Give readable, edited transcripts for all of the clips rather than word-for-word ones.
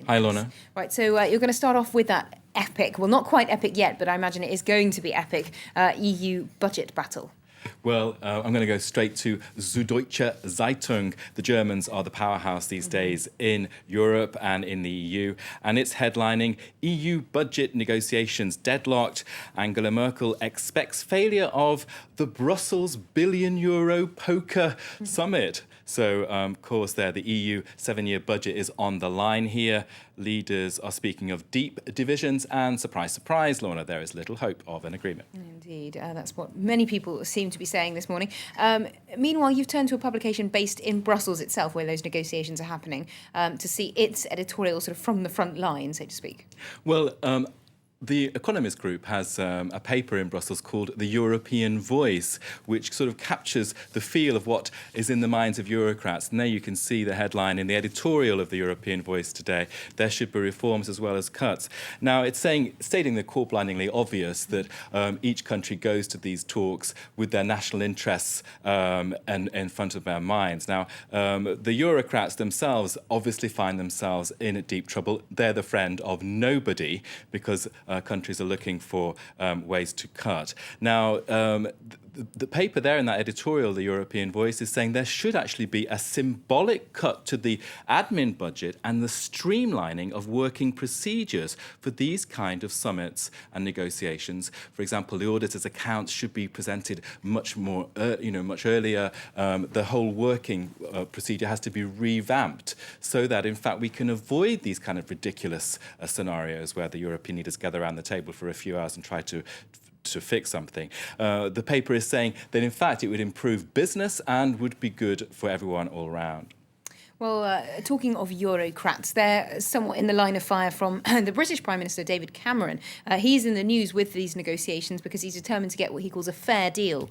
Hi, Lorna. Right, so you're going to start off with that epic, well, not quite epic yet, but I imagine it is going to be epic, EU budget battle. Well, I'm going to go straight to Süddeutsche Zeitung. The Germans are the powerhouse these days in Europe and in the EU, and it's headlining EU budget negotiations deadlocked. Angela Merkel expects failure of the Brussels billion-euro poker summit. So, of course, the EU 7-year budget is on the line here. Leaders are speaking of deep divisions and, surprise, surprise, Lorna, there is little hope of an agreement. Indeed, that's what many people seem to be saying this morning. Meanwhile, you've turned to a publication based in Brussels itself, where those negotiations are happening, to see its editorial sort of from the front line, so to speak. Well, the Economist Group has a paper in Brussels called The European Voice, which sort of captures the feel of what is in the minds of Eurocrats. And there you can see the headline in the editorial of The European Voice today: there should be reforms as well as cuts. Now, it's stating the core-blindingly obvious that each country goes to these talks with their national interests in front of their minds. Now, the Eurocrats themselves obviously find themselves in deep trouble. They're the friend of nobody because countries are looking for ways to cut. Now, the paper there in that editorial, The European Voice, is saying there should actually be a symbolic cut to the admin budget and the streamlining of working procedures for these kind of summits and negotiations. For example, the auditor's accounts should be presented much earlier. The whole working procedure has to be revamped so that, in fact, we can avoid these kind of ridiculous scenarios where the European leaders gather around the table for a few hours and try to fix something. The paper is saying that, in fact, it would improve business and would be good for everyone all around. Well, talking of Eurocrats, they're somewhat in the line of fire from the British Prime Minister, David Cameron. He's in the news with these negotiations because he's determined to get what he calls a fair deal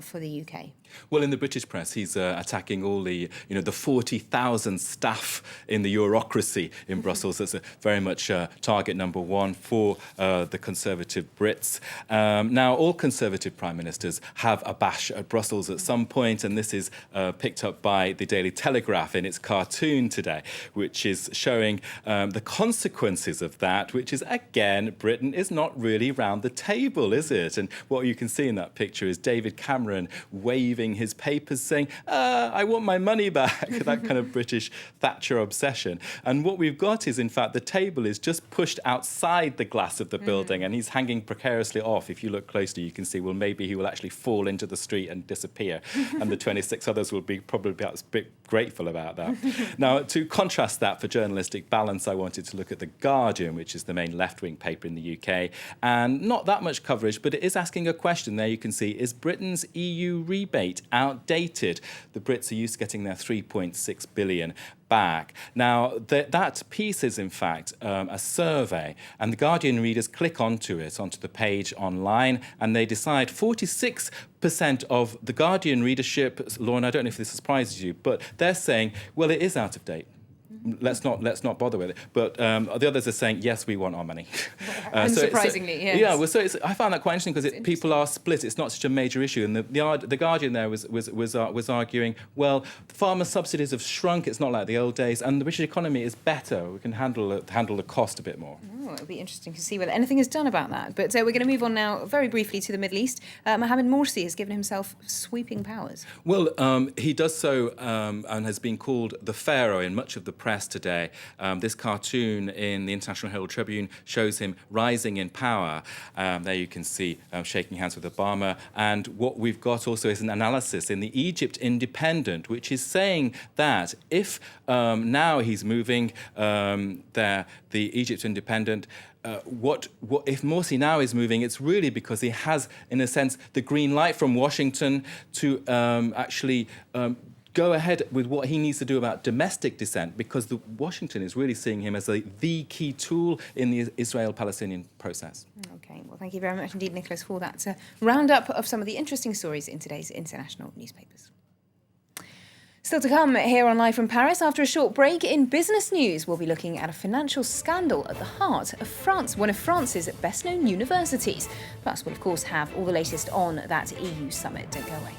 for the UK. Well, in the British press, he's attacking all the 40,000 staff in the bureaucracy in Brussels. That's very much target number one for the Conservative Brits. Now, all Conservative prime ministers have a bash at Brussels at some point, and this is picked up by the Daily Telegraph in its cartoon today, which is showing the consequences of that, which is, again, Britain is not really round the table, is it? And what you can see in that picture is David Cameron waving his papers saying, I want my money back, that kind of British Thatcher obsession. And what we've got is, in fact, the table is just pushed outside the glass of the building, and he's hanging precariously off. If you look closely, you can see, well, maybe he will actually fall into the street and disappear, and the 26 others will be probably a bit grateful about that. Now, to contrast that for journalistic balance, I wanted to look at The Guardian, which is the main left-wing paper in the UK, and not that much coverage, but it is asking a question. There you can see, is Britain's EU rebate outdated? The Brits are used to getting their 3.6 billion back. Now, that piece is, in fact, a survey, and The Guardian readers click onto the page online, and they decide 46% of The Guardian readership, Lorna, I don't know if this surprises you, but they're saying, well, it is out of date. Let's not bother with it. But the others are saying, yes, we want our money. Unsurprisingly, yes. Yeah, well, I found that quite interesting because people are split. It's not such a major issue. And the Guardian there was arguing, well, farmer subsidies have shrunk. It's not like the old days, and the British economy is better. We can handle the cost a bit more. Oh, it'll be interesting to see whether anything is done about that. But we're going to move on now very briefly to the Middle East. Mohammed Morsi has given himself sweeping powers. Well, he does so and has been called the Pharaoh in much of the press today. This cartoon in the International Herald Tribune shows him rising in power. There you can see shaking hands with Obama. And what we've got also is an analysis in the Egypt Independent, which is saying that if now he's moving the Egypt Independent, what if Morsi now is moving, it's really because he has, in a sense, the green light from Washington to actually go ahead with what he needs to do about domestic dissent, because Washington is really seeing him as the key tool in the Israel-Palestinian process. OK, well, thank you very much indeed, Nicholas, for that roundup of some of the interesting stories in today's international newspapers. Still to come here on Live from Paris, after a short break in business news, we'll be looking at a financial scandal at the heart of France, one of France's best-known universities. Plus, we'll, of course, have all the latest on that EU summit. Don't go away.